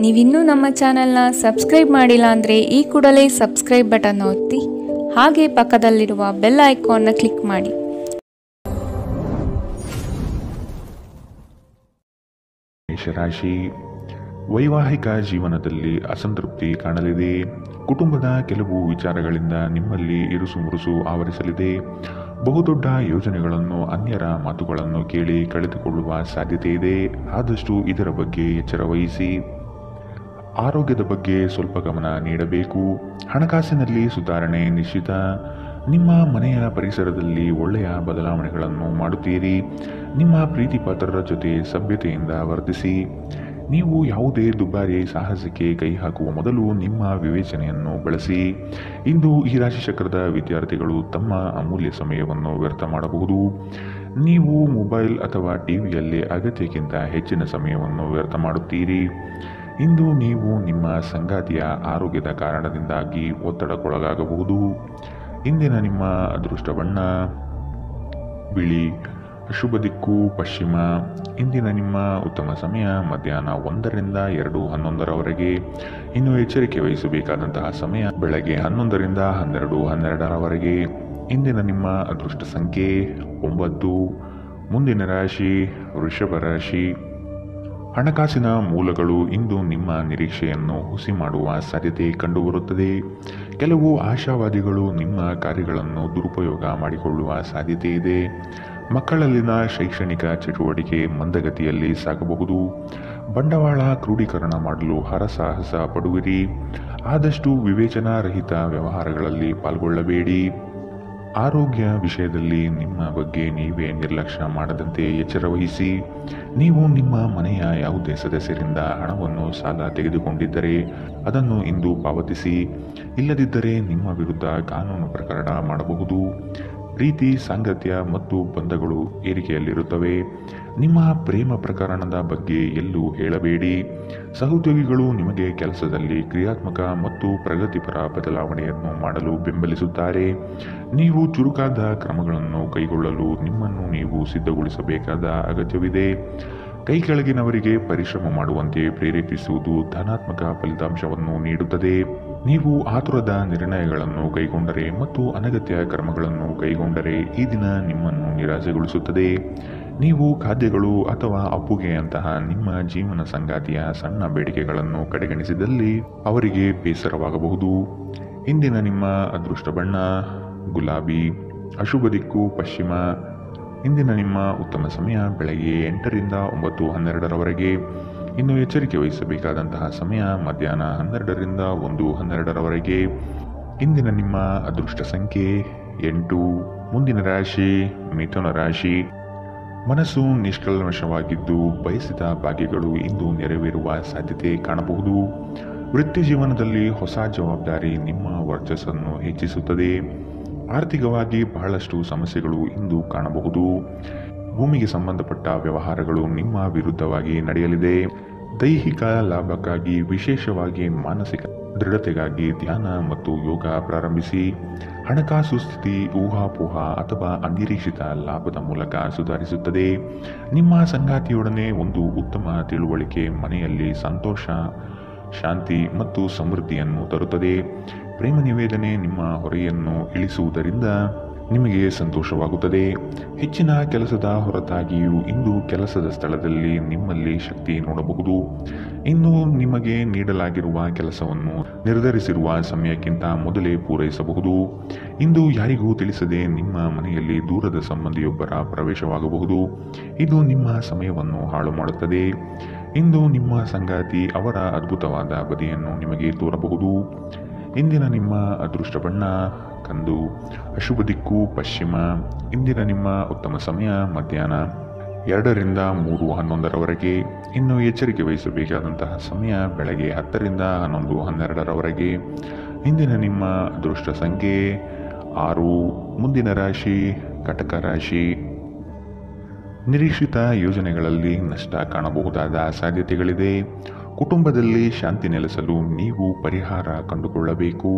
ನೀವಿನ್ನೂ ನಮ್ಮ ಚಾನೆಲ್ನ ಸಬ್ಸ್ಕ್ರೈಬ್ ಮಾಡಿಲ್ಲ ಅಂದರೆ ಈ ಕೂಡಲೇ ಸಬ್ಸ್ಕ್ರೈಬ್ ಬಟನ್ ಒತ್ತಿ ಹಾಗೆ ಪಕ್ಕದಲ್ಲಿರುವ ಬೆಲ್ ಐಕಾನ್ನ ಕ್ಲಿಕ್ ಮಾಡಿ. ಮೇಷರಾಶಿ, ವೈವಾಹಿಕ ಜೀವನದಲ್ಲಿ ಅಸಂತೃಪ್ತಿ ಕಾಣಲಿದೆ. ಕುಟುಂಬದ ಕೆಲವು ವಿಚಾರಗಳಿಂದ ನಿಮ್ಮಲ್ಲಿ ಇರುಸುಮುರುಸು ಆವರಿಸಲಿದೆ. ಬಹುದೊಡ್ಡ ಯೋಜನೆಗಳನ್ನು, ಅನ್ಯರ ಮಾತುಗಳನ್ನು ಕೇಳಿ ಕಳೆದುಕೊಳ್ಳುವ ಸಾಧ್ಯತೆ ಇದೆ. ಆದಷ್ಟು ಇದರ ಬಗ್ಗೆ ಎಚ್ಚರ ವಹಿಸಿ. ಆರೋಗ್ಯದ ಬಗ್ಗೆ ಸ್ವಲ್ಪ ಗಮನ ನೀಡಬೇಕು. ಹಣಕಾಸಿನಲ್ಲಿ ಸುಧಾರಣೆ ನಿಶ್ಚಿತ. ನಿಮ್ಮ ಮನೆಯ ಪರಿಸರದಲ್ಲಿ ಒಳ್ಳೆಯ ಬದಲಾವಣೆಗಳನ್ನು ಮಾಡುತ್ತೀರಿ. ನಿಮ್ಮ ಪ್ರೀತಿ ಪಾತ್ರರ ಜೊತೆ ಸಭ್ಯತೆಯಿಂದ ವರ್ತಿಸಿ. ನೀವು ಯಾವುದೇ ದುಬಾರಿ ಸಾಹಸಕ್ಕೆ ಕೈ ಹಾಕುವ ಮೊದಲು ನಿಮ್ಮ ವಿವೇಚನೆಯನ್ನು ಬಳಸಿ. ಇಂದು ಈ ರಾಶಿ ಚಕ್ರದ ವಿದ್ಯಾರ್ಥಿಗಳು ತಮ್ಮ ಅಮೂಲ್ಯ ಸಮಯವನ್ನು ವ್ಯರ್ಥ ಮಾಡಬಹುದು. ನೀವು ಮೊಬೈಲ್ ಅಥವಾ ಟಿವಿಯಲ್ಲಿ ಅಗತ್ಯಕ್ಕಿಂತ ಹೆಚ್ಚಿನ ಸಮಯವನ್ನು ವ್ಯರ್ಥ ಮಾಡುತ್ತೀರಿ. ಇಂದು ನೀವು ನಿಮ್ಮ ಸಂಗಾತಿಯ ಆರೋಗ್ಯದ ಕಾರಣದಿಂದಾಗಿ ಒತ್ತಡಕ್ಕೊಳಗಾಗಬಹುದು. ಇಂದಿನ ನಿಮ್ಮ ಅದೃಷ್ಟ ಬಣ್ಣ ಬಿಳಿ. ಶುಭ ದಿಕ್ಕು ಪಶ್ಚಿಮ. ಇಂದಿನ ನಿಮ್ಮ ಉತ್ತಮ ಸಮಯ ಮಧ್ಯಾಹ್ನ 1 ರಿಂದ 2:11 ಇನ್ನು ಎಚ್ಚರಿಕೆ ವಹಿಸಬೇಕಾದಂತಹ ಸಮಯ ಬೆಳಗ್ಗೆ 11 ರಿಂದ 12:12 ಇಂದಿನ ನಿಮ್ಮ ಅದೃಷ್ಟ ಸಂಖ್ಯೆ 9. ಮುಂದಿನ ರಾಶಿ ವೃಷಭ ರಾಶಿ. ಹಣಕಾಸಿನ ಮೂಲಗಳು ಇಂದು ನಿಮ್ಮ ನಿರೀಕ್ಷೆಯನ್ನು ಹುಸಿ ಮಾಡುವ ಸಾಧ್ಯತೆ ಕಂಡುಬರುತ್ತದೆ. ಕೆಲವು ಆಶಾವಾದಿಗಳು ನಿಮ್ಮ ಕಾರ್ಯಗಳನ್ನು ದುರುಪಯೋಗ ಮಾಡಿಕೊಳ್ಳುವ ಸಾಧ್ಯತೆ ಇದೆ. ಮಕ್ಕಳಲ್ಲಿನ ಶೈಕ್ಷಣಿಕ ಚಟುವಟಿಕೆ ಮಂದಗತಿಯಲ್ಲಿ ಸಾಗಬಹುದು. ಬಂಡವಾಳ ಕ್ರೋಢೀಕರಣ ಮಾಡಲು ಹರಸಾಹಸ ಪಡುವಿರಿ. ಆದಷ್ಟು ವಿವೇಚನಾರಹಿತ ವ್ಯವಹಾರಗಳಲ್ಲಿ ಪಾಲ್ಗೊಳ್ಳಬೇಡಿ. ಆರೋಗ್ಯ ವಿಷಯದಲ್ಲಿ ನಿಮ್ಮ ಬಗ್ಗೆ ನೀವೇ ನಿರ್ಲಕ್ಷ್ಯ ಮಾಡದಂತೆ ಎಚ್ಚರ ವಹಿಸಿ. ನೀವು ನಿಮ್ಮ ಮನೆಯ ಯಾವುದೇ ಸದಸ್ಯರಿಂದ ಹಣವನ್ನು ಸಾಲ ತೆಗೆದುಕೊಂಡಿದ್ದರೆ ಅದನ್ನು ಇಂದು ಪಾವತಿಸಿ. ಇಲ್ಲದಿದ್ದರೆ ನಿಮ್ಮ ವಿರುದ್ಧ ಕಾನೂನು ಪ್ರಕರಣ ಮಾಡಬಹುದು. ಪ್ರೀತಿ, ಸಾಂಗತ್ಯ ಮತ್ತು ಬಂಧಗಳು ಏರಿಕೆಯಲ್ಲಿರುತ್ತವೆ. ನಿಮ್ಮ ಪ್ರೇಮ ಪ್ರಕರಣದ ಬಗ್ಗೆ ಎಲ್ಲೂ ಹೇಳಬೇಡಿ. ಸಹೋದ್ಯೋಗಿಗಳು ನಿಮಗೆ ಕೆಲಸದಲ್ಲಿ ಕ್ರಿಯಾತ್ಮಕ ಮತ್ತು ಪ್ರಗತಿಪರ ಬದಲಾವಣೆಯನ್ನು ಮಾಡಲು ಬೆಂಬಲಿಸುತ್ತಾರೆ. ನೀವು ಚುರುಕಾದ ಕ್ರಮಗಳನ್ನು ಕೈಗೊಳ್ಳಲು ನಿಮ್ಮನ್ನು ನೀವು ಸಿದ್ಧಗೊಳಿಸಬೇಕಾದ ಅಗತ್ಯವಿದೆ. ಕೈ ಕೆಳಗಿನವರಿಗೆ ಪರಿಶ್ರಮ ಮಾಡುವಂತೆ ಪ್ರೇರೇಪಿಸುವುದು ಧನಾತ್ಮಕ ಫಲಿತಾಂಶವನ್ನು ನೀಡುತ್ತದೆ. ನೀವು ಆತುರದ ನಿರ್ಣಯಗಳನ್ನು ಕೈಗೊಂಡರೆ ಮತ್ತು ಅನಗತ್ಯ ಕ್ರಮಗಳನ್ನು ಕೈಗೊಂಡರೆ ಈ ದಿನ ನಿಮ್ಮನ್ನು ನಿರಾಸೆಗೊಳಿಸುತ್ತದೆ. ನೀವು ಖಾದ್ಯಗಳು ಅಥವಾ ಅಪ್ಪುಗೆಯಂತಹ ನಿಮ್ಮ ಜೀವನ ಸಂಗಾತಿಯ ಸಣ್ಣ ಬೇಡಿಕೆಗಳನ್ನು ಕಡೆಗಣಿಸಿದಲ್ಲಿ ಅವರಿಗೆ ಬೇಸರವಾಗಬಹುದು. ಇಂದಿನ ನಿಮ್ಮ ಅದೃಷ್ಟ ಬಣ್ಣ ಗುಲಾಬಿ. ಅಶುಭ ದಿಕ್ಕು ಪಶ್ಚಿಮ. ಇಂದಿನ ನಿಮ್ಮ ಉತ್ತಮ ಸಮಯ ಬೆಳಗ್ಗೆ 8 ರಿಂದ 9:12 ಇನ್ನು ಎಚ್ಚರಿಕೆ ವಹಿಸಬೇಕಾದಂತಹ ಸಮಯ ಮಧ್ಯಾಹ್ನ 12 ರಿಂದ 1:12 ಇಂದಿನ ನಿಮ್ಮ ಅದೃಷ್ಟ ಸಂಖ್ಯೆ 8. ಮುಂದಿನ ರಾಶಿ ಮಿಥುನ ರಾಶಿ. ಮನಸ್ಸು ನಿಷ್ಕಲ್ಮಶವಾಗಿದ್ದು ಬಯಸಿದ ಭಾಗ್ಯಗಳು ಇಂದು ನೆರವೇರುವ ಸಾಧ್ಯತೆ ಕಾಣಬಹುದು. ವೃತ್ತಿ ಜೀವನದಲ್ಲಿ ಹೊಸ ಜವಾಬ್ದಾರಿ ನಿಮ್ಮ ವರ್ಚಸ್ಸನ್ನು ಹೆಚ್ಚಿಸುತ್ತದೆ. ಆರ್ಥಿಕವಾಗಿ ಬಹಳಷ್ಟು ಸಮಸ್ಯೆಗಳು ಇಂದು ಕಾಣಬಹುದು. ಭೂಮಿಗೆ ಸಂಬಂಧಪಟ್ಟ ವ್ಯವಹಾರಗಳು ನಿಮ್ಮ ವಿರುದ್ಧವಾಗಿ ನಡೆಯಲಿದೆ. ದೈಹಿಕ ಲಾಭಕ್ಕಾಗಿ ವಿಶೇಷವಾಗಿ ಮಾನಸಿಕ ದೃಢತೆಗಾಗಿ ಧ್ಯಾನ ಮತ್ತು ಯೋಗ ಪ್ರಾರಂಭಿಸಿ. ಹಣಕಾಸು ಸ್ಥಿತಿ ಊಹಾಪೋಹ ಅಥವಾ ಅನಿರೀಕ್ಷಿತ ಲಾಭದ ಮೂಲಕ ಸುಧಾರಿಸುತ್ತದೆ. ನಿಮ್ಮ ಸಂಗಾತಿಯೊಡನೆ ಒಂದು ಉತ್ತಮ ತಿಳುವಳಿಕೆ ಮನೆಯಲ್ಲಿ ಸಂತೋಷ, ಶಾಂತಿ ಮತ್ತು ಸಮೃದ್ಧಿಯನ್ನು ತರುತ್ತದೆ. ಪ್ರೇಮ ನಿವೇದನೆ ನಿಮ್ಮ ಹೊರೆಯನ್ನು ಇಳಿಸುವುದರಿಂದ ನಿಮಗೆ ಸಂತೋಷವಾಗುತ್ತದೆ. ಹೆಚ್ಚಿನ ಕೆಲಸದ ಹೊರತಾಗಿಯೂ ಇಂದು ಕೆಲಸದ ಸ್ಥಳದಲ್ಲಿ ನಿಮ್ಮಲ್ಲಿ ಶಕ್ತಿ ನೋಡಬಹುದು. ಇನ್ನು ನಿಮಗೆ ನೀಡಲಾಗಿರುವ ಕೆಲಸವನ್ನು ನಿರ್ಧರಿಸಿರುವ ಸಮಯಕ್ಕಿಂತ ಮೊದಲೇ ಪೂರೈಸಬಹುದು. ಇಂದು ಯಾರಿಗೂ ತಿಳಿಸದೆ ನಿಮ್ಮ ಮನೆಯಲ್ಲಿ ದೂರದ ಸಂಬಂಧಿಯೊಬ್ಬರ ಪ್ರವೇಶವಾಗಬಹುದು. ಇದು ನಿಮ್ಮ ಸಮಯವನ್ನು ಹಾಳು ಮಾಡುತ್ತದೆ. ಇಂದು ನಿಮ್ಮ ಸಂಗಾತಿ ಅವರ ಅದ್ಭುತವಾದ ಬದಿಯನ್ನು ನಿಮಗೆ ತೋರಬಹುದು. ಇಂದಿನ ನಿಮ್ಮ ಅದೃಷ್ಟ ಬಣ್ಣ ಕಂದು. ಅಶುಭ ದಿಕ್ಕು ಪಶ್ಚಿಮ. ಇಂದಿನ ನಿಮ್ಮ ಉತ್ತಮ ಸಮಯ ಮಧ್ಯಾಹ್ನ 2 ರಿಂದ 3:11 ಇನ್ನು ಎಚ್ಚರಿಕೆ ವಹಿಸಬೇಕಾದಂತಹ ಸಮಯ ಬೆಳಗ್ಗೆ 10 ರಿಂದ 11:12 ಇಂದಿನ ನಿಮ್ಮ ಅದೃಷ್ಟ ಸಂಖ್ಯೆ 6. ಮುಂದಿನ ರಾಶಿ ಕಟಕ ರಾಶಿ. ನಿರೀಕ್ಷಿತ ಯೋಜನೆಗಳಲ್ಲಿ ನಷ್ಟ ಕಾಣಬಹುದಾದ ಸಾಧ್ಯತೆಗಳಿದೆ. ಕುಟುಂಬದಲ್ಲಿ ಶಾಂತಿ ನೆಲೆಸಲು ನೀವು ಪರಿಹಾರ ಕಂಡುಕೊಳ್ಳಬೇಕು.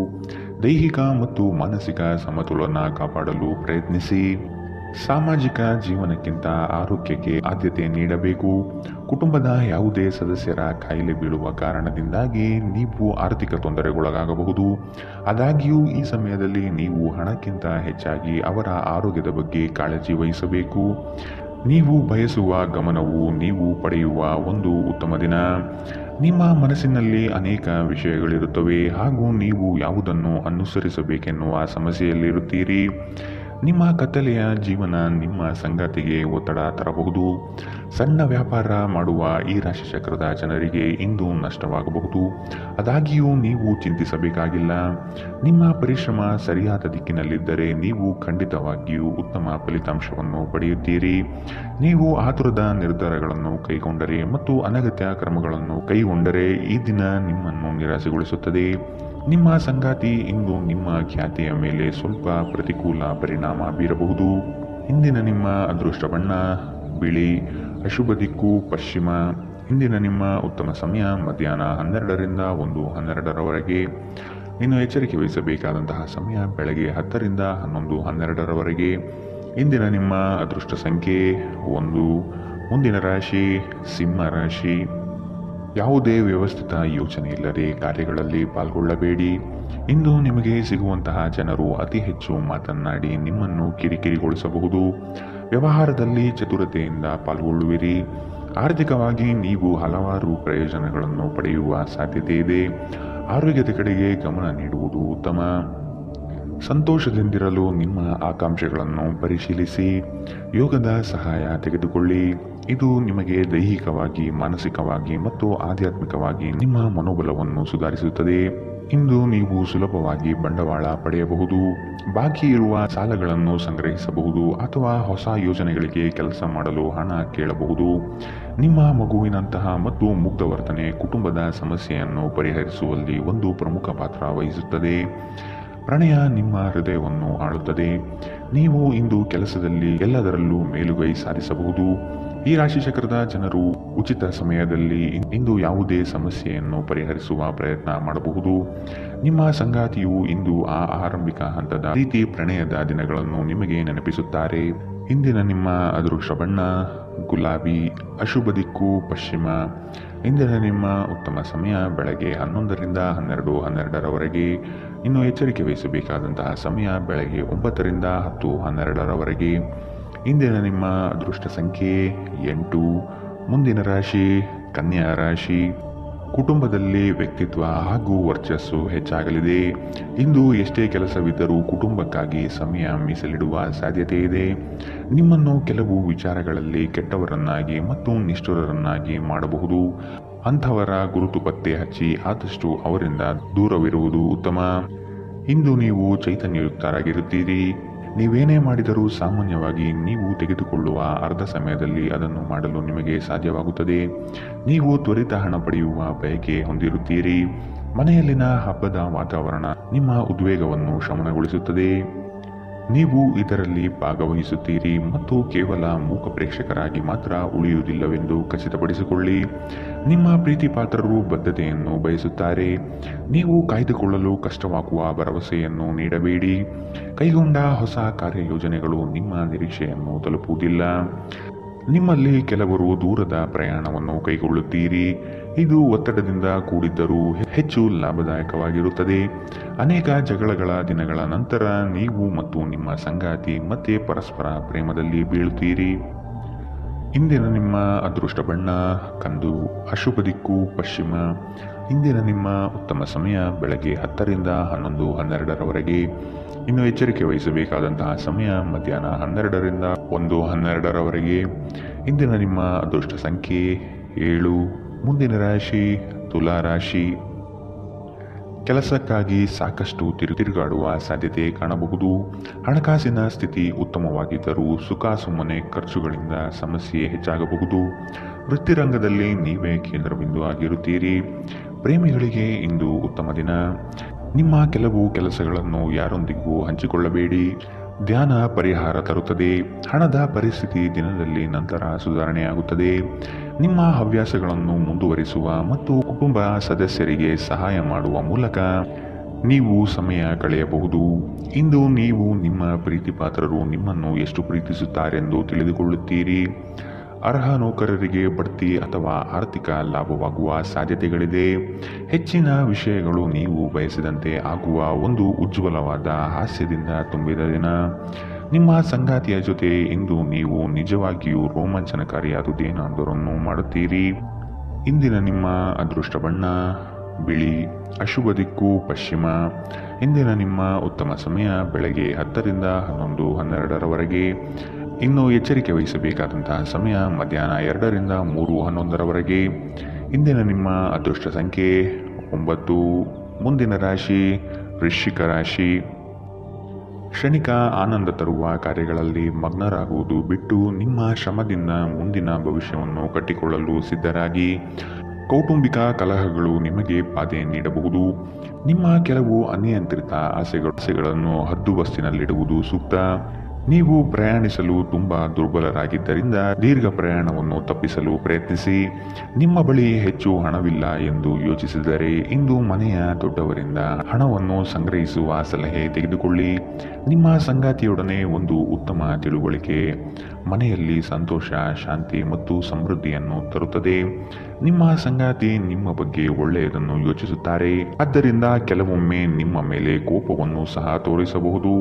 ದೈಹಿಕ ಮತ್ತು ಮಾನಸಿಕ ಸಮತೋಲನ ಕಾಪಾಡಲು ಪ್ರಯತ್ನಿಸಿ. ಸಾಮಾಜಿಕ ಜೀವನಕ್ಕಿಂತ ಆರೋಗ್ಯಕ್ಕೆ ಆದ್ಯತೆ ನೀಡಬೇಕು. ಕುಟುಂಬದ ಯಾವುದೇ ಸದಸ್ಯರ ಕಾಯಿಲೆ ಬೀಳುವ ಕಾರಣದಿಂದಾಗಿ ನೀವು ಆರ್ಥಿಕ ತೊಂದರೆಗೊಳಗಾಗಬಹುದು. ಆದಾಗ್ಯೂ ಈ ಸಮಯದಲ್ಲಿ ನೀವು ಹಣಕ್ಕಿಂತ ಹೆಚ್ಚಾಗಿ ಅವರ ಆರೋಗ್ಯದ ಬಗ್ಗೆ ಕಾಳಜಿ ವಹಿಸಬೇಕು. ನೀವು ಬಯಸುವ ಗಮನವು ನೀವು ಪಡೆಯುವ ಒಂದು ಉತ್ತಮ ದಿನ. ನಿಮ್ಮ ಮನಸ್ಸಿನಲ್ಲಿ ಅನೇಕ ವಿಷಯಗಳಿರುತ್ತವೆ ಹಾಗೂ ನೀವು ಯಾವುದನ್ನು ಅನುಸರಿಸಬೇಕೆನ್ನುವ ಸಮಸ್ಯೆಯಲ್ಲಿರುತ್ತೀರಿ. ನಿಮ್ಮ ಕತ್ತಲೆಯ ಜೀವನ ನಿಮ್ಮ ಸಂಗಾತಿಗೆ ಒತ್ತಡ ತರಬಹುದು. ಸಣ್ಣ ವ್ಯಾಪಾರ ಮಾಡುವ ಈ ರಾಶಿಚಕ್ರದ ಜನರಿಗೆ ಇಂದು ನಷ್ಟವಾಗಬಹುದು. ಆದಾಗ್ಯೂ ನೀವು ಚಿಂತಿಸಬೇಕಾಗಿಲ್ಲ. ನಿಮ್ಮ ಪರಿಶ್ರಮ ಸರಿಯಾದ ದಿಕ್ಕಿನಲ್ಲಿದ್ದರೆ ನೀವು ಖಂಡಿತವಾಗಿಯೂ ಉತ್ತಮ ಫಲಿತಾಂಶವನ್ನು ಪಡೆಯುತ್ತೀರಿ. ನೀವು ಆತುರದ ನಿರ್ಧಾರಗಳನ್ನು ಕೈಗೊಂಡರೆ ಮತ್ತು ಅನಗತ್ಯ ಕ್ರಮಗಳನ್ನು ಕೈಗೊಂಡರೆ ಈ ದಿನ ನಿಮ್ಮನ್ನು ನಿರಾಸೆಗೊಳಿಸುತ್ತದೆ. ನಿಮ್ಮ ಸಂಗಾತಿ ಇಂದು ನಿಮ್ಮ ಖ್ಯಾತಿಯ ಮೇಲೆ ಸ್ವಲ್ಪ ಪ್ರತಿಕೂಲ ಪರಿಣಾಮ ಬೀರಬಹುದು. ಇಂದಿನ ನಿಮ್ಮ ಅದೃಷ್ಟ ಬಣ್ಣ ಬಿಳಿ, ಅಶುಭ ದಿಕ್ಕು ಪಶ್ಚಿಮ. ಇಂದಿನ ನಿಮ್ಮ ಉತ್ತಮ ಸಮಯ ಮಧ್ಯಾಹ್ನ 12ರಿಂದ 1:12ರವರೆಗೆ. ಇನ್ನು ಎಚ್ಚರಿಕೆ ವಹಿಸಬೇಕಾದಂತಹ ಸಮಯ ಬೆಳಗ್ಗೆ 10ರಿಂದ 11:12ರವರೆಗೆ. ಇಂದಿನ ನಿಮ್ಮ ಅದೃಷ್ಟ ಸಂಖ್ಯೆ 1. ಮುಂದಿನ ರಾಶಿ ಸಿಂಹ ರಾಶಿ. ಯಾವುದೇ ವ್ಯವಸ್ಥಿತ ಯೋಚನೆ ಇಲ್ಲದೆ ಕಾರ್ಯಗಳಲ್ಲಿ ಪಾಲ್ಗೊಳ್ಳಬೇಡಿ. ಇಂದು ನಿಮಗೆ ಸಿಗುವಂತಹ ಜನರು ಅತಿ ಹೆಚ್ಚು ಮಾತನಾಡಿ ನಿಮ್ಮನ್ನು ಕಿರಿಕಿರಿಗೊಳಿಸಬಹುದು. ವ್ಯವಹಾರದಲ್ಲಿ ಚತುರತೆಯಿಂದ ಪಾಲ್ಗೊಳ್ಳುವಿರಿ. ಆರ್ಥಿಕವಾಗಿ ನೀವು ಹಲವಾರು ಪ್ರಯೋಜನಗಳನ್ನು ಪಡೆಯುವ ಸಾಧ್ಯತೆ ಇದೆ. ಆರೋಗ್ಯದ ಕಡೆಗೆ ಗಮನ ನೀಡುವುದು ಉತ್ತಮ. ಸಂತೋಷದಿಂದಿರಲು ನಿಮ್ಮ ಆಕಾಂಕ್ಷೆಗಳನ್ನು ಪರಿಶೀಲಿಸಿ ಯೋಗದ ಸಹಾಯ ತೆಗೆದುಕೊಳ್ಳಿ. ಇದು ನಿಮಗೆ ದೈಹಿಕವಾಗಿ, ಮಾನಸಿಕವಾಗಿ ಮತ್ತು ಆಧ್ಯಾತ್ಮಿಕವಾಗಿ ನಿಮ್ಮ ಮನೋಬಲವನ್ನು ಸುಧಾರಿಸುತ್ತದೆ. ಇಂದು ನೀವು ಸುಲಭವಾಗಿ ಬಂಡವಾಳ ಪಡೆಯಬಹುದು. ಬಾಕಿ ಇರುವ ಸಾಲಗಳನ್ನು ಸಂಗ್ರಹಿಸಬಹುದು ಅಥವಾ ಹೊಸ ಯೋಜನೆಗಳಿಗೆ ಕೆಲಸ ಮಾಡಲು ಹಣ ಕೇಳಬಹುದು. ನಿಮ್ಮ ಮಗುವಿನಂತಹ ಮತ್ತು ಮುಗ್ಧ ವರ್ತನೆ ಕುಟುಂಬದ ಸಮಸ್ಯೆಯನ್ನು ಪರಿಹರಿಸುವಲ್ಲಿ ಒಂದು ಪ್ರಮುಖ ಪಾತ್ರ ವಹಿಸುತ್ತದೆ. ಪ್ರಣಯ ನಿಮ್ಮ ಹೃದಯವನ್ನು ಆಳುತ್ತದೆ. ನೀವು ಇಂದು ಕೆಲಸದಲ್ಲಿ ಎಲ್ಲದರಲ್ಲೂ ಮೇಲುಗೈ ಸಾಧಿಸಬಹುದು. ಈ ರಾಶಿಚಕ್ರದ ಜನರು ಉಚಿತ ಸಮಯದಲ್ಲಿ ಇಂದು ಯಾವುದೇ ಸಮಸ್ಯೆಯನ್ನು ಪರಿಹರಿಸುವ ಪ್ರಯತ್ನ ಮಾಡಬಹುದು. ನಿಮ್ಮ ಸಂಗಾತಿಯು ಇಂದು ಆ ಆರಂಭಿಕ ಹಂತದ ರೀತಿ ಪ್ರಣಯದ ದಿನಗಳನ್ನು ನಿಮಗೆ ನೆನಪಿಸುತ್ತಾರೆ. ಇಂದಿನ ನಿಮ್ಮ ಅದೃಷ್ಟ ಬಣ್ಣ ಗುಲಾಬಿ, ಅಶುಭ ದಿಕ್ಕು ಪಶ್ಚಿಮ. ಇಂದಿನ ನಿಮ್ಮ ಉತ್ತಮ ಸಮಯ ಬೆಳಗ್ಗೆ 11ರಿಂದ 12:12ರವರೆಗೆ. ಇನ್ನು ಎಚ್ಚರಿಕೆ ವಹಿಸಬೇಕಾದಂತಹ ಸಮಯ ಬೆಳಗ್ಗೆ 9ರಿಂದ 10:12ರವರೆಗೆ. ಇಂದಿನ ನಿಮ್ಮ ಅದೃಷ್ಟ ಸಂಖ್ಯೆ 8. ಮುಂದಿನ ರಾಶಿ ಕನ್ಯಾ ರಾಶಿ. ಕುಟುಂಬದಲ್ಲಿ ವ್ಯಕ್ತಿತ್ವ ಹಾಗೂ ವರ್ಚಸ್ಸು ಹೆಚ್ಚಾಗಲಿದೆ. ಇಂದು ಎಷ್ಟೇ ಕೆಲಸವಿದ್ದರೂ ಕುಟುಂಬಕ್ಕಾಗಿ ಸಮಯ ಮೀಸಲಿಡುವ ಸಾಧ್ಯತೆ ಇದೆ. ನಿಮ್ಮನ್ನು ಕೆಲವು ವಿಚಾರಗಳಲ್ಲಿ ಕೆಟ್ಟವರನ್ನಾಗಿ ಮತ್ತು ನಿಷ್ಠುರರನ್ನಾಗಿ ಮಾಡಬಹುದು. ಅಂಥವರ ಗುರುತು ಪತ್ತೆ ಹಚ್ಚಿ ಆದಷ್ಟು ಅವರಿಂದ ದೂರವಿರುವುದು ಉತ್ತಮ. ಇಂದು ನೀವು ಚೈತನ್ಯಯುಕ್ತರಾಗಿರುತ್ತೀರಿ. ನೀವೇನೇ ಮಾಡಿದರೂ ಸಾಮಾನ್ಯವಾಗಿ ನೀವು ತೆಗೆದುಕೊಳ್ಳುವ ಅರ್ಧ ಸಮಯದಲ್ಲಿ ಅದನ್ನು ಮಾಡಲು ನಿಮಗೆ ಸಾಧ್ಯವಾಗುತ್ತದೆ. ನೀವು ತ್ವರಿತ ಹಣ ಪಡೆಯುವ ಬಯಕೆ ಹೊಂದಿರುತ್ತೀರಿ. ಮನೆಯಲ್ಲಿನ ಹಬ್ಬದ ವಾತಾವರಣ ನಿಮ್ಮ ಉದ್ವೇಗವನ್ನು ಶಮನಗೊಳಿಸುತ್ತದೆ. ನೀವು ಇದರಲ್ಲಿ ಭಾಗವಹಿಸುತ್ತೀರಿ ಮತ್ತು ಕೇವಲ ಮೂಕ ಪ್ರೇಕ್ಷಕರಾಗಿ ಮಾತ್ರ ಉಳಿಯುವುದಿಲ್ಲವೆಂದು ಖಚಿತಪಡಿಸಿಕೊಳ್ಳಿ. ನಿಮ್ಮ ಪ್ರೀತಿ ಪಾತ್ರರು ಬದ್ಧತೆಯನ್ನು ಬಯಸುತ್ತಾರೆ. ನೀವು ಕಾಯ್ದುಕೊಳ್ಳಲು ಕಷ್ಟವಾಗುವ ಭರವಸೆಯನ್ನು ನೀಡಬೇಡಿ. ಕೈಗೊಂಡ ಹೊಸ ಕಾರ್ಯಯೋಜನೆಗಳು ನಿಮ್ಮ ನಿರೀಕ್ಷೆಯನ್ನು ತಲುಪುವುದಿಲ್ಲ. ನಿಮ್ಮಲ್ಲಿ ಕೆಲವರು ದೂರದ ಪ್ರಯಾಣವನ್ನು ಕೈಗೊಳ್ಳುತ್ತೀರಿ. ಇದು ಒತ್ತಡದಿಂದ ಕೂಡಿದ್ದರೂ ಹೆಚ್ಚು ಲಾಭದಾಯಕವಾಗಿರುತ್ತದೆ. ಅನೇಕ ಜಗಳಗಳ ದಿನಗಳ ನಂತರ ನೀವು ಮತ್ತು ನಿಮ್ಮ ಸಂಗಾತಿ ಮತ್ತೆ ಪರಸ್ಪರ ಪ್ರೇಮದಲ್ಲಿ ಬೀಳುತ್ತೀರಿ. ಇಂದಿನ ನಿಮ್ಮ ಅದೃಷ್ಟ ಬಣ್ಣ ಕಂದು, ಅಶುಭ ದಿಕ್ಕು ಪಶ್ಚಿಮ. ಇಂದಿನ ನಿಮ್ಮ ಉತ್ತಮ ಸಮಯ ಬೆಳಗ್ಗೆ 10ರಿಂದ 11:12ರವರೆಗೆ. ಇನ್ನು ಎಚ್ಚರಿಕೆ ವಹಿಸಬೇಕಾದಂತಹ ಸಮಯ ಮಧ್ಯಾಹ್ನ 12ರಿಂದ 1:12ರವರೆಗೆ. ಇಂದಿನ ನಿಮ್ಮ ಅದೃಷ್ಟ ಸಂಖ್ಯೆ 7. ಮುಂದಿನ ರಾಶಿ ತುಲಾ ರಾಶಿ. ಕೆಲಸಕ್ಕಾಗಿ ಸಾಕಷ್ಟು ತಿರುಗಾಡುವ ಸಾಧ್ಯತೆ ಕಾಣಬಹುದು. ಹಣಕಾಸಿನ ಸ್ಥಿತಿ ಉತ್ತಮವಾಗಿದ್ದರೂ ಸುಖಾಸುಮ್ಮನೆ ಖರ್ಚುಗಳಿಂದ ಸಮಸ್ಯೆ ಹೆಚ್ಚಾಗಬಹುದು. ವೃತ್ತಿರಂಗದಲ್ಲಿ ನೀವೇ ಕೇಂದ್ರಬಿಂದು ಆಗಿರುತ್ತೀರಿ. ಪ್ರೇಮಿಗಳಿಗೆ ಇಂದು ಉತ್ತಮ ದಿನ. ನಿಮ್ಮ ಕೆಲವು ಕೆಲಸಗಳನ್ನು ಯಾರೊಂದಿಗೂ ಹಂಚಿಕೊಳ್ಳಬೇಡಿ. ಧ್ಯಾನ ಪರಿಹಾರ ತರುತ್ತದೆ. ಹಣದ ಪರಿಸ್ಥಿತಿ ದಿನದಲ್ಲಿ ನಂತರ ಸುಧಾರಣೆಯಾಗುತ್ತದೆ. ನಿಮ್ಮ ಹವ್ಯಾಸಗಳನ್ನು ಮುಂದುವರಿಸುವ ಮತ್ತು ಕುಟುಂಬ ಸದಸ್ಯರಿಗೆ ಸಹಾಯ ಮಾಡುವ ಮೂಲಕ ನೀವು ಸಮಯ ಕಳೆಯಬಹುದು. ಇಂದು ನೀವು ನಿಮ್ಮ ಪ್ರೀತಿಪಾತ್ರರು ನಿಮ್ಮನ್ನು ಎಷ್ಟು ಪ್ರೀತಿಸುತ್ತಾರೆಂದು ತಿಳಿದುಕೊಳ್ಳುತ್ತೀರಿ. ಅರ್ಹ ನೌಕರರಿಗೆ ಬಡ್ತಿ ಅಥವಾ ಆರ್ಥಿಕ ಲಾಭವಾಗುವ ಸಾಧ್ಯತೆಗಳಿದೆ. ಹೆಚ್ಚಿನ ವಿಷಯಗಳು ನೀವು ಬಯಸಿದಂತೆ ಆಗುವ ಒಂದು ಉಜ್ವಲವಾದ ಹಾಸ್ಯದಿಂದ ತುಂಬಿದ ದಿನ. ನಿಮ್ಮ ಸಂಗಾತಿಯ ಜೊತೆ ಇಂದು ನೀವು ನಿಜವಾಗಿಯೂ ರೋಮಾಂಚನಕಾರಿಯಾದುದೇನಾದರನ್ನು ಮಾಡುತ್ತೀರಿ. ಇಂದಿನ ನಿಮ್ಮ ಅದೃಷ್ಟ ಬಣ್ಣ ಬಿಳಿ, ಅಶುಭ ದಿಕ್ಕು ಪಶ್ಚಿಮ. ಇಂದಿನ ನಿಮ್ಮ ಉತ್ತಮ ಸಮಯ ಬೆಳಗ್ಗೆ 10ರಿಂದ 11:12ರವರೆಗೆ. ಇನ್ನು ಎಚ್ಚರಿಕೆ ವಹಿಸಬೇಕಾದಂತಹ ಸಮಯ ಮಧ್ಯಾಹ್ನ 2ರಿಂದ 3:11ರವರೆಗೆ. ಇಂದಿನ ನಿಮ್ಮ ಅದೃಷ್ಟ ಸಂಖ್ಯೆ 9. ಮುಂದಿನ ರಾಶಿ ವೃಶ್ಚಿಕ ರಾಶಿ. ಕ್ಷಣಿಕ ಆನಂದ ತರುವ ಕಾರ್ಯಗಳಲ್ಲಿ ಮಗ್ನರಾಗುವುದು ಬಿಟ್ಟು ನಿಮ್ಮ ಶ್ರಮದಿಂದ ಮುಂದಿನ ಭವಿಷ್ಯವನ್ನು ಕಟ್ಟಿಕೊಳ್ಳಲು ಸಿದ್ಧರಾಗಿ. ಕೌಟುಂಬಿಕ ಕಲಹಗಳು ನಿಮಗೆ ಬಾಧೆ ನೀಡಬಹುದು. ನಿಮ್ಮ ಕೆಲವು ಅನಿಯಂತ್ರಿತ ಆಸೆಗಳನ್ನು ಹದ್ದುಬಸ್ತಿನಲ್ಲಿಡುವುದು ಸೂಕ್ತ. ನೀವು ಪ್ರಯಾಣಿಸಲು ತುಂಬಾ ದುರ್ಬಲರಾಗಿದ್ದರಿಂದ ದೀರ್ಘ ಪ್ರಯಾಣವನ್ನು ತಪ್ಪಿಸಲು ಪ್ರಯತ್ನಿಸಿ. ನಿಮ್ಮ ಬಳಿ ಹೆಚ್ಚು ಹಣವಿಲ್ಲ ಎಂದು ಯೋಚಿಸಿದರೆ ಇಂದು ಮನೆಯ ದೊಡ್ಡವರಿಂದ ಹಣವನ್ನು ಸಂಗ್ರಹಿಸುವ ಸಲಹೆ ತೆಗೆದುಕೊಳ್ಳಿ. ನಿಮ್ಮ ಸಂಗಾತಿಯೊಡನೆ ಒಂದು ಉತ್ತಮ ತಿಳುವಳಿಕೆ ಮನೆಯಲ್ಲಿ ಸಂತೋಷ, ಶಾಂತಿ ಮತ್ತು ಸಮೃದ್ಧಿಯನ್ನು ತರುತ್ತದೆ. ನಿಮ್ಮ ಸಂಗಾತಿ ನಿಮ್ಮ ಬಗ್ಗೆ ಒಳ್ಳೆಯದನ್ನು ಯೋಚಿಸುತ್ತಾರೆ. ಆದ್ದರಿಂದ ಕೆಲವೊಮ್ಮೆ ನಿಮ್ಮ ಮೇಲೆ ಕೋಪವನ್ನು ಸಹ ತೋರಿಸಬಹುದು.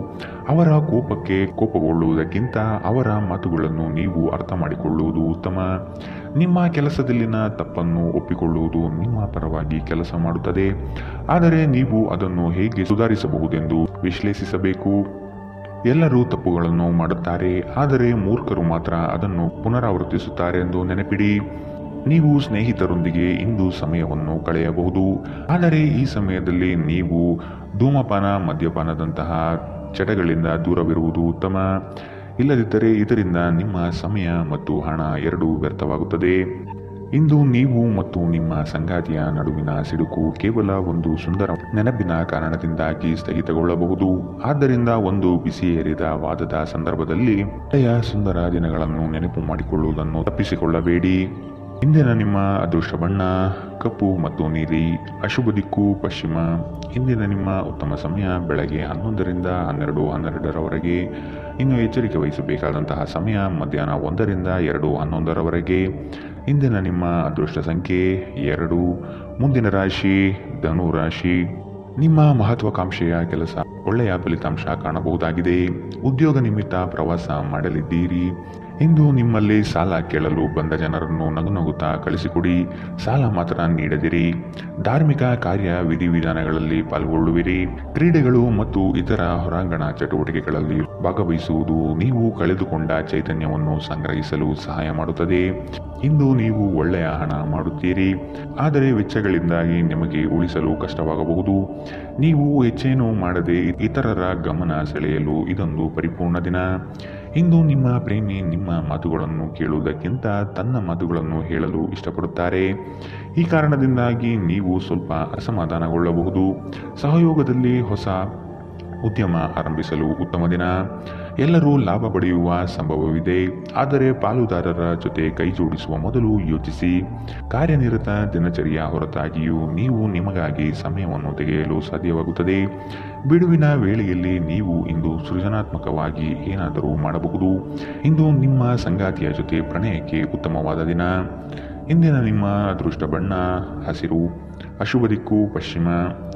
ಅವರ ಕೋಪಕ್ಕೆ ಕೋಪಗೊಳ್ಳುವುದಕ್ಕಿಂತ ಅವರ ಮಾತುಗಳನ್ನು ನೀವು ಅರ್ಥ ಮಾಡಿಕೊಳ್ಳುವುದು ಉತ್ತಮ. ನಿಮ್ಮ ಕೆಲಸದಲ್ಲಿನ ತಪ್ಪನ್ನು ಒಪ್ಪಿಕೊಳ್ಳುವುದು ನಿಮ್ಮ ಪರವಾಗಿ ಕೆಲಸ ಮಾಡುತ್ತದೆ. ಆದರೆ ನೀವು ಅದನ್ನು ಹೇಗೆ ಸುಧಾರಿಸಬಹುದೆಂದು ವಿಶ್ಲೇಷಿಸಬೇಕು. ಎಲ್ಲರೂ ತಪ್ಪುಗಳನ್ನು ಮಾಡುತ್ತಾರೆ, ಆದರೆ ಮೂರ್ಖರು ಮಾತ್ರ ಅದನ್ನು ಪುನರಾವರ್ತಿಸುತ್ತಾರೆ ಎಂದು ನೆನಪಿಡಿ. ನೀವು ಸ್ನೇಹಿತರೊಂದಿಗೆ ಇಂದು ಸಮಯವನ್ನು ಕಳೆಯಬಹುದು, ಆದರೆ ಈ ಸಮಯದಲ್ಲಿ ನೀವು ಧೂಮಪಾನ, ಮದ್ಯಪಾನದಂತಹ ಚಟಗಳಿಂದ ದೂರವಿರುವುದು ಉತ್ತಮ. ಇಲ್ಲದಿದ್ದರೆ ಇದರಿಂದ ನಿಮ್ಮ ಸಮಯ ಮತ್ತು ಹಣ ಎರಡೂ ವ್ಯರ್ಥವಾಗುತ್ತದೆ. ಇಂದು ನೀವು ಮತ್ತು ನಿಮ್ಮ ಸಂಗಾತಿಯ ನಡುವಿನ ಸಿಡುಕು ಕೇವಲ ಒಂದು ಸುಂದರ ನೆನಪಿನ ಕಾರಣದಿಂದಾಗಿ ಸ್ಥಗಿತಗೊಳ್ಳಬಹುದು. ಆದ್ದರಿಂದ ಒಂದು ಬಿಸಿಯೇರಿದ ವಾದದ ಸಂದರ್ಭದಲ್ಲಿ ಹಳೆಯ ಸುಂದರ ದಿನಗಳನ್ನು ನೆನಪು ಮಾಡಿಕೊಳ್ಳುವುದನ್ನು ತಪ್ಪಿಸಿಕೊಳ್ಳಬೇಡಿ. ಇಂದಿನ ನಿಮ್ಮ ಅದೃಷ್ಟ ಬಣ್ಣ ಕಪ್ಪು ಮತ್ತು ನೀಲಿ, ಅಶುಭ ದಿಕ್ಕು ಪಶ್ಚಿಮ. ಇಂದಿನ ನಿಮ್ಮ ಉತ್ತಮ ಸಮಯ ಬೆಳಗ್ಗೆ 11ರಿಂದ 12:12ರವರೆಗೆ. ಇನ್ನು ಎಚ್ಚರಿಕೆ ವಹಿಸಬೇಕಾದಂತಹ ಸಮಯ ಮಧ್ಯಾಹ್ನ 1ರಿಂದ 2:11ರವರೆಗೆ. ಇಂದಿನ ನಿಮ್ಮ ಅದೃಷ್ಟ ಸಂಖ್ಯೆ 2. ಮುಂದಿನ ರಾಶಿ ಧನು ರಾಶಿ. ನಿಮ್ಮ ಮಹತ್ವಾಕಾಂಕ್ಷೆಯ ಕೆಲಸ ಒಳ್ಳೆಯ ಫಲಿತಾಂಶ ಕಾಣಬಹುದಾಗಿದೆ. ಉದ್ಯೋಗ ನಿಮಿತ್ತ ಪ್ರವಾಸ ಮಾಡಲಿದ್ದೀರಿ. ಇಂದು ನಿಮ್ಮಲ್ಲಿ ಸಾಲ ಕೇಳಲು ಬಂದ ಜನರನ್ನು ನಗುನಗುತ್ತಾ ಕಳಿಸಿಕೊಡಿ. ಸಾಲ ಮಾತ್ರ ನೀಡದಿರಿ. ಧಾರ್ಮಿಕ ಕಾರ್ಯ ವಿಧಿವಿಧಾನಗಳಲ್ಲಿ ಪಾಲ್ಗೊಳ್ಳುವಿರಿ. ಕ್ರೀಡೆಗಳು ಮತ್ತು ಇತರ ಹೊರಾಂಗಣ ಚಟುವಟಿಕೆಗಳಲ್ಲಿ ಭಾಗವಹಿಸುವುದು ನೀವು ಕಳೆದುಕೊಂಡ ಚೈತನ್ಯವನ್ನು ಸಂಗ್ರಹಿಸಲು ಸಹಾಯ ಮಾಡುತ್ತದೆ. ಇಂದು ನೀವು ಒಳ್ಳೆಯ ಹಣ ಮಾಡುತ್ತೀರಿ, ಆದರೆ ವೆಚ್ಚಗಳಿಂದಾಗಿ ನಿಮಗೆ ಉಳಿಸಲು ಕಷ್ಟವಾಗಬಹುದು. ನೀವು ಹೆಚ್ಚೇನೂ ಮಾಡದೆ ಇತರರ ಗಮನ ಸೆಳೆಯಲು ಇದೊಂದು ಪರಿಪೂರ್ಣ ದಿನ. ಇಂದು ನಿಮ್ಮ ಪ್ರೇಮಿ ನಿಮ್ಮ ಮಾತುಗಳನ್ನು ಕೇಳುವುದಕ್ಕಿಂತ ತನ್ನ ಮಾತುಗಳನ್ನು ಹೇಳಲು ಇಷ್ಟಪಡುತ್ತಾರೆ. ಈ ಕಾರಣದಿಂದಾಗಿ ನೀವು ಸ್ವಲ್ಪ ಅಸಮಾಧಾನಗೊಳ್ಳಬಹುದು. ಸಹಯೋಗದಲ್ಲಿ ಹೊಸ ಉದ್ಯಮ ಆರಂಭಿಸಲು ಉತ್ತಮ ದಿನ. ಎಲ್ಲರೂ ಲಾಭ ಪಡೆಯುವ ಸಂಭವವಿದೆ, ಆದರೆ ಪಾಲುದಾರರ ಜೊತೆ ಕೈ ಜೋಡಿಸುವ ಮೊದಲು ಯೋಚಿಸಿ. ಕಾರ್ಯನಿರತ ದಿನಚರಿಯ ಹೊರತಾಗಿಯೂ ನೀವು ನಿಮಗಾಗಿ ಸಮಯವನ್ನು ತೆಗೆಯಲು ಸಾಧ್ಯವಾಗುತ್ತದೆ. ಬಿಡುವಿನ ವೇಳೆಯಲ್ಲಿ ನೀವು ಇಂದು ಸೃಜನಾತ್ಮಕವಾಗಿ ಏನಾದರೂ ಮಾಡಬಹುದು. ಇಂದು ನಿಮ್ಮ ಸಂಗಾತಿಯ ಜೊತೆ ಪ್ರಣಯಕ್ಕೆ ಉತ್ತಮವಾದ ದಿನ. ಇಂದಿನ ನಿಮ್ಮ ಅದೃಷ್ಟ ಬಣ್ಣ ಹಸಿರು, ಅಶುಭ ದಿಕ್ಕು ಪಶ್ಚಿಮ.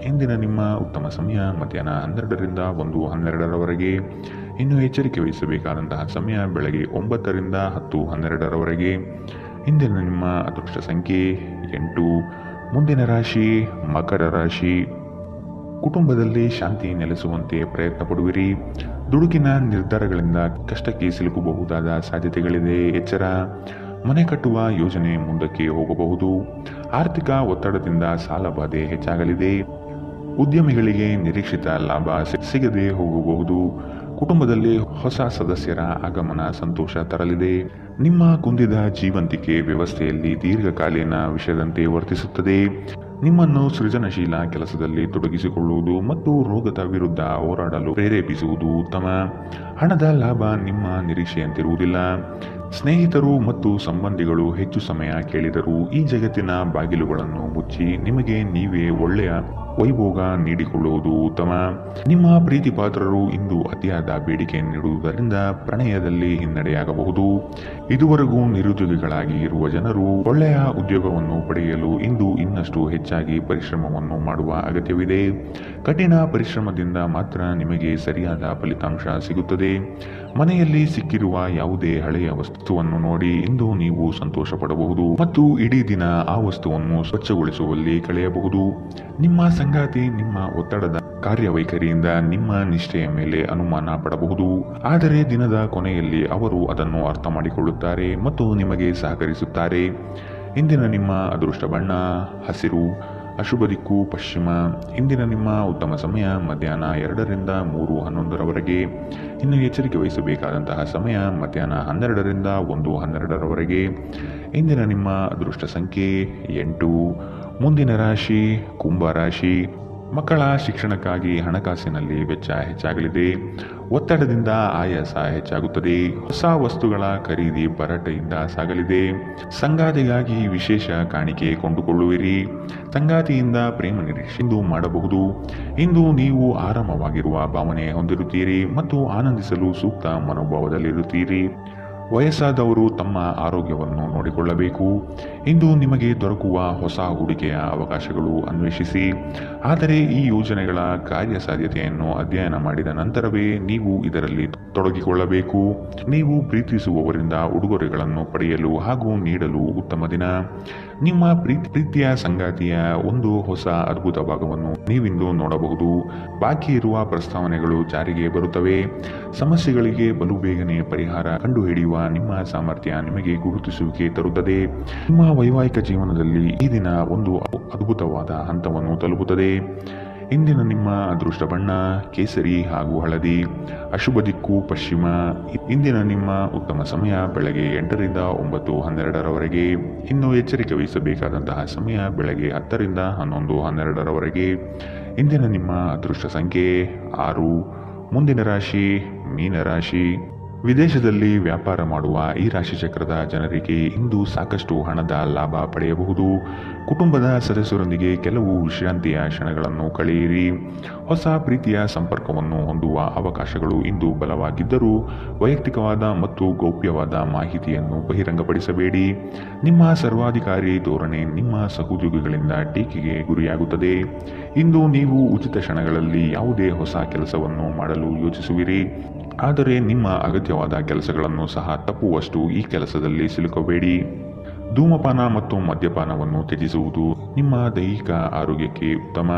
ಇಂದಿನ ನಿಮ್ಮ ಉತ್ತಮ ಸಮಯ ಮಧ್ಯಾಹ್ನ 12ರಿಂದ 1:12ರವರೆಗೆ. ಇನ್ನು ಎಚ್ಚರಿಕೆ ವಹಿಸಬೇಕಾದಂತಹ ಸಮಯ ಬೆಳಗ್ಗೆ 9ರಿಂದ 10:12ರವರೆಗೆ. ಇಂದಿನ ನಿಮ್ಮ ಅದೃಷ್ಟ ಸಂಖ್ಯೆ 8. ಮುಂದಿನ ರಾಶಿ ಮಕರ ರಾಶಿ. ಕುಟುಂಬದಲ್ಲಿ ಶಾಂತಿ ನೆಲೆಸುವಂತೆ ಪ್ರಯತ್ನ ಪಡುವಿರಿ. ದುಡುಕಿನ ನಿರ್ಧಾರಗಳಿಂದ ಕಷ್ಟಕ್ಕೆ ಸಿಲುಕಬಹುದಾದ ಸಾಧ್ಯತೆಗಳಿದೆ, ಎಚ್ಚರ. ಮನೆ ಕಟ್ಟುವ ಯೋಜನೆ ಮುಂದಕ್ಕೆ ಹೋಗಬಹುದು. ಆರ್ಥಿಕ ಒತ್ತಡದಿಂದ ಸಾಲ ಬಾಧೆ ಹೆಚ್ಚಾಗಲಿದೆ. ಉದ್ಯಮಿಗಳಿಗೆ ನಿರೀಕ್ಷಿತ ಲಾಭ ಸಿಗದೆ ಹೋಗಬಹುದು. ಕುಟುಂಬದಲ್ಲಿ ಹೊಸ ಸದಸ್ಯರ ಆಗಮನ ಸಂತೋಷ ತರಲಿದೆ. ನಿಮ್ಮ ಕುಂದಿದ ಜೀವಂತಿಕೆ ವ್ಯವಸ್ಥೆಯಲ್ಲಿ ದೀರ್ಘಕಾಲೀನ ವಿಷಯದಂತೆ ವರ್ತಿಸುತ್ತದೆ. ನಿಮ್ಮನ್ನು ಸೃಜನಶೀಲ ಕೆಲಸದಲ್ಲಿ ತೊಡಗಿಸಿಕೊಳ್ಳುವುದು ಮತ್ತು ರೋಗದ ವಿರುದ್ಧ ಹೋರಾಡಲು ಪ್ರೇರೇಪಿಸುವುದು ಉತ್ತಮ. ಹಣದ ಲಾಭ ನಿಮ್ಮ ನಿರೀಕ್ಷೆಯಂತಿರುವುದಿಲ್ಲ. ಸ್ನೇಹಿತರು ಮತ್ತು ಸಂಬಂಧಿಗಳು ಹೆಚ್ಚು ಸಮಯ ಕೇಳಿದರೂ ಈ ಜಗತ್ತಿನ ಬಾಗಿಲುಗಳನ್ನು ಮುಚ್ಚಿ ನಿಮಗೆ ನೀವೇ ಒಳ್ಳೆಯ ವೈಭೋಗ ನೀಡಿಕೊಳ್ಳುವುದು ಉತ್ತಮ. ನಿಮ್ಮ ಪ್ರೀತಿ ಪಾತ್ರರು ಇಂದು ಅತಿಯಾದ ಬೇಡಿಕೆ ನೀಡುವುದರಿಂದ ಪ್ರಣಯದಲ್ಲಿ ಹಿನ್ನಡೆಯಾಗಬಹುದು. ಇದುವರೆಗೂ ನಿರುದ್ಯೋಗಿಗಳಾಗಿ ಇರುವ ಜನರು ಒಳ್ಳೆಯ ಉದ್ಯೋಗವನ್ನು ಪಡೆಯಲು ಇಂದು ಇನ್ನಷ್ಟು ಹೆಚ್ಚಾಗಿ ಪರಿಶ್ರಮವನ್ನು ಮಾಡುವ ಅಗತ್ಯವಿದೆ. ಕಠಿಣ ಪರಿಶ್ರಮದಿಂದ ಮಾತ್ರ ನಿಮಗೆ ಸರಿಯಾದ ಫಲಿತಾಂಶ ಸಿಗುತ್ತದೆ. ಮನೆಯಲ್ಲಿ ಸಿಕ್ಕಿರುವ ಯಾವುದೇ ಹಳೆಯ ವಸ್ತುವನ್ನು ನೋಡಿ ಇಂದು ನೀವು ಸಂತೋಷ ಪಡಬಹುದು ಮತ್ತು ಇಡೀ ದಿನ ಆ ವಸ್ತುವನ್ನು ಸ್ವಚ್ಛಗೊಳಿಸುವಲ್ಲಿ ಕಳೆಯಬಹುದು. ನಿಮ್ಮ ಸಂಗಾತಿ ನಿಮ್ಮ ಒತ್ತಡದ ಕಾರ್ಯವೈಖರಿಯಿಂದ ನಿಮ್ಮ ನಿಷ್ಠೆಯ ಮೇಲೆ ಅನುಮಾನ ಪಡಬಹುದು, ಆದರೆ ದಿನದ ಕೊನೆಯಲ್ಲಿ ಅವರು ಅದನ್ನು ಅರ್ಥ ಮಾಡಿಕೊಳ್ಳುತ್ತಾರೆ ಮತ್ತು ನಿಮಗೆ ಸಹಕರಿಸುತ್ತಾರೆ. ಇಂದಿನ ನಿಮ್ಮ ಅದೃಷ್ಟ ಬಣ್ಣ ಹಸಿರು, ಅಶುಭ ದಿಕ್ಕು ಪಶ್ಚಿಮ. ಇಂದಿನ ನಿಮ್ಮ ಉತ್ತಮ ಸಮಯ ಮಧ್ಯಾಹ್ನ 2ರಿಂದ 3:11ರವರೆಗೆ. ಇನ್ನು ಎಚ್ಚರಿಕೆ ವಹಿಸಬೇಕಾದಂತಹ ಸಮಯ ಮಧ್ಯಾಹ್ನ 12ರಿಂದ 1:12ರವರೆಗೆ. ಇಂದಿನ ನಿಮ್ಮ ಅದೃಷ್ಟ ಸಂಖ್ಯೆ 8. ಮುಂದಿನ ರಾಶಿ ಕುಂಭ ರಾಶಿ. ಮಕ್ಕಳ ಶಿಕ್ಷಣಕ್ಕಾಗಿ ಹಣಕಾಸಿನಲ್ಲಿ ವೆಚ್ಚ ಹೆಚ್ಚಾಗಲಿದೆ. ಒತ್ತಡದಿಂದ ಆಯಾಸ ಹೆಚ್ಚಾಗುತ್ತದೆ. ಹೊಸ ವಸ್ತುಗಳ ಖರೀದಿ ಭರಾಟೆಯಿಂದ ಸಾಗಲಿದೆ. ಸಂಗಾತಿಗಾಗಿ ವಿಶೇಷ ಕಾಣಿಕೆ ಕೊಂಡುಕೊಳ್ಳುವಿರಿ. ಸಂಗಾತಿಯಿಂದ ಪ್ರೇಮ ನಿರೀಕ್ಷೆ ಇಂದು ಮಾಡಬಹುದು. ಇಂದು ನೀವು ಆರಾಮವಾಗಿರುವ ಭಾವನೆ ಹೊಂದಿರುತ್ತೀರಿ ಮತ್ತು ಆನಂದಿಸಲು ಸೂಕ್ತ ಮನೋಭಾವದಲ್ಲಿರುತ್ತೀರಿ. ವಯಸ್ಸಾದವರು ತಮ್ಮ ಆರೋಗ್ಯವನ್ನು ನೋಡಿಕೊಳ್ಳಬೇಕು. ಇಂದು ನಿಮಗೆ ದೊರಕುವ ಹೊಸ ಹೂಡಿಕೆಯ ಅವಕಾಶಗಳು ಅನ್ವೇಷಿಸಿ, ಆದರೆ ಈ ಯೋಜನೆಗಳ ಕಾರ್ಯಸಾಧ್ಯತೆಯನ್ನು ಅಧ್ಯಯನ ಮಾಡಿದ ನಂತರವೇ ನೀವು ಇದರಲ್ಲಿ ತೊಡಗಿಕೊಳ್ಳಬೇಕು. ನೀವು ಪ್ರೀತಿಸುವವರಿಂದ ಉಡುಗೊರೆಗಳನ್ನು ಪಡೆಯಲು ಹಾಗೂ ನೀಡಲು ಉತ್ತಮ ದಿನ. ನಿಮ್ಮ ಪ್ರೀತಿಯ ಸಂಗಾತಿಯ ಒಂದು ಹೊಸ ಅದ್ಭುತ ಭಾಗವನ್ನು ನೀವಿಂದು ನೋಡಬಹುದು. ಬಾಕಿ ಇರುವ ಪ್ರಸ್ತಾವನೆಗಳು ಜಾರಿಗೆ ಬರುತ್ತವೆ. ಸಮಸ್ಯೆಗಳಿಗೆ ಬಲು ಬೇಗನೆ ಪರಿಹಾರ ಕಂಡುಹಿಡಿಯುವ ನಿಮ್ಮ ಸಾಮರ್ಥ್ಯ ನಿಮಗೆ ಗುರುತಿಸುವಿಕೆ ತರುತ್ತದೆ. ನಿಮ್ಮ ವೈವಾಹಿಕ ಜೀವನದಲ್ಲಿ ಈ ದಿನ ಒಂದು ಅದ್ಭುತವಾದ ಹಂತವನ್ನು ತಲುಪುತ್ತದೆ. ಇಂದಿನ ನಿಮ್ಮ ಅದೃಷ್ಟ ಬಣ್ಣ ಕೇಸರಿ ಹಾಗೂ ಹಳದಿ, ಅಶುಭ ದಿಕ್ಕು ಪಶ್ಚಿಮ. ಇಂದಿನ ನಿಮ್ಮ ಉತ್ತಮ ಸಮಯ ಬೆಳಗ್ಗೆ 8ರಿಂದ 9:12ರವರೆಗೆ. ಇನ್ನು ಎಚ್ಚರಿಕೆ ವಹಿಸಬೇಕಾದಂತಹ ಸಮಯ ಬೆಳಗ್ಗೆ 10ರಿಂದ 11:12ರವರೆಗೆ. ಇಂದಿನ ನಿಮ್ಮ ಅದೃಷ್ಟ ಸಂಖ್ಯೆ 6. ಮುಂದಿನ ರಾಶಿ ಮೀನರಾಶಿ. ವಿದೇಶದಲ್ಲಿ ವ್ಯಾಪಾರ ಮಾಡುವ ಈ ರಾಶಿ ಚಕ್ರದ ಜನರಿಗೆ ಇಂದು ಸಾಕಷ್ಟು ಹಣದ ಲಾಭ ಪಡೆಯಬಹುದು. ಕುಟುಂಬದ ಸದಸ್ಯರೊಂದಿಗೆ ಕೆಲವು ವಿಶ್ರಾಂತಿಯ ಕ್ಷಣಗಳನ್ನು ಕಳೆಯಿರಿ. ಹೊಸ ಪ್ರೀತಿಯ ಸಂಪರ್ಕವನ್ನು ಹೊಂದುವ ಅವಕಾಶಗಳು ಇಂದು ಬಲವಾಗಿದ್ದರೂ ವೈಯಕ್ತಿಕವಾದ ಮತ್ತು ಗೌಪ್ಯವಾದ ಮಾಹಿತಿಯನ್ನು ಬಹಿರಂಗಪಡಿಸಬೇಡಿ. ನಿಮ್ಮ ಸರ್ವಾಧಿಕಾರಿ ಧೋರಣೆ ನಿಮ್ಮ ಸಹೋದ್ಯೋಗಿಗಳಿಂದ ಟೀಕೆಗೆ ಗುರಿಯಾಗುತ್ತದೆ. ಇಂದು ನೀವು ಉಚಿತ ಕ್ಷಣಗಳಲ್ಲಿ ಯಾವುದೇ ಹೊಸ ಕೆಲಸವನ್ನು ಮಾಡಲು ಯೋಚಿಸುವಿರಿ, ಆದರೆ ನಿಮ್ಮ ಅಗತ್ಯವಾದ ಕೆಲಸಗಳನ್ನು ಸಹ ತಪ್ಪುವಷ್ಟು ಈ ಕೆಲಸದಲ್ಲಿ ಸಿಲುಕಬೇಡಿ. ಧೂಮಪಾನ ಮತ್ತು ಮದ್ಯಪಾನವನ್ನು ತ್ಯಜಿಸುವುದು ನಿಮ್ಮ ದೈಹಿಕ ಆರೋಗ್ಯಕ್ಕೆ ಉತ್ತಮ.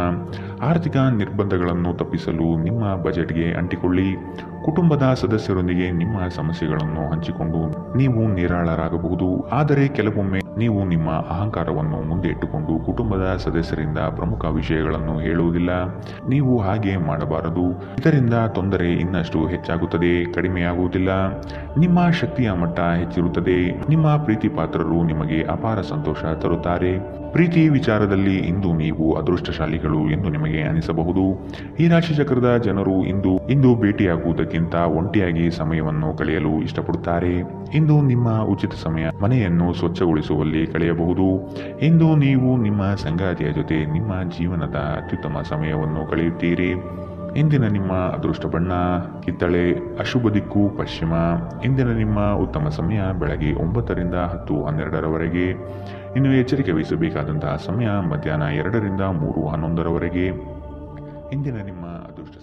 ಆರ್ಥಿಕ ನಿರ್ಬಂಧಗಳನ್ನು ತಪ್ಪಿಸಲು ನಿಮ್ಮ ಬಜೆಟ್ಗೆ ಅಂಟಿಕೊಳ್ಳಿ. ಕುಟುಂಬದ ಸದಸ್ಯರೊಂದಿಗೆ ನಿಮ್ಮ ಸಮಸ್ಯೆಗಳನ್ನು ಹಂಚಿಕೊಂಡು ನೀವು ನಿರಾಳರಾಗಬಹುದು, ಆದರೆ ಕೆಲವೊಮ್ಮೆ ನೀವು ನಿಮ್ಮ ಅಹಂಕಾರವನ್ನು ಮುಂದೆ ಇಟ್ಟುಕೊಂಡು ಕುಟುಂಬದ ಸದಸ್ಯರಿಂದ ಪ್ರಮುಖ ವಿಷಯಗಳನ್ನು ಹೇಳುವುದಿಲ್ಲ. ನೀವು ಹಾಗೆ ಮಾಡಬಾರದು. ಇದರಿಂದ ತೊಂದರೆ ಇನ್ನಷ್ಟು ಹೆಚ್ಚಾಗುತ್ತದೆ, ಕಡಿಮೆಯಾಗುವುದಿಲ್ಲ. ನಿಮ್ಮ ಶಕ್ತಿಯ ಮಟ್ಟ ಹೆಚ್ಚಿರುತ್ತದೆ. ನಿಮ್ಮ ಪ್ರೀತಿ ಪಾತ್ರರು ನಿಮಗೆ ಅಪಾರ ಸಂತೋಷ ತರುತ್ತಾರೆ. ಪ್ರೀತಿ ವಿಚಾರದಲ್ಲಿ ಇಂದು ನೀವು ಅದೃಷ್ಟಶಾಲಿಗಳು ಎಂದು ನಿಮಗೆ ಅನಿಸಬಹುದು. ಈ ರಾಶಿ ಚಕ್ರದ ಜನರು ಇಂದು ಭೇಟಿಯಾಗುವುದಕ್ಕಿಂತ ಒಂಟಿಯಾಗಿ ಸಮಯವನ್ನು ಕಳೆಯಲು ಇಷ್ಟಪಡುತ್ತಾರೆ. ಇಂದು ನಿಮ್ಮ ಉಚಿತ ಸಮಯ ಮನೆಯನ್ನು ಸ್ವಚ್ಛಗೊಳಿಸುವಲ್ಲಿ ಕಳೆಯಬಹುದು. ಇಂದು ನೀವು ನಿಮ್ಮ ಸಂಗಾತಿಯ ಜೊತೆ ನಿಮ್ಮ ಜೀವನದ ಅತ್ಯುತ್ತಮ ಸಮಯವನ್ನು ಕಳೆಯುತ್ತೀರಿ. ಇಂದಿನ ನಿಮ್ಮ ಅದೃಷ್ಟ ಬಣ್ಣ ಕಿತ್ತಳೆ, ಅಶುಭ ದಿಕ್ಕು ಪಶ್ಚಿಮ. ಇಂದಿನ ನಿಮ್ಮ ಉತ್ತಮ ಸಮಯ ಬೆಳಗ್ಗೆ 9ರಿಂದ 10:12ರವರೆಗೆ. ಇನ್ನು ಎಚ್ಚರಿಕೆ ವಹಿಸಬೇಕಾದಂತಹ ಸಮಯ ಮಧ್ಯಾಹ್ನ 2ರಿಂದ 3:11ರವರೆಗೆ. ಇಂದಿನ ನಿಮ್ಮ ಅದೃಷ್ಟ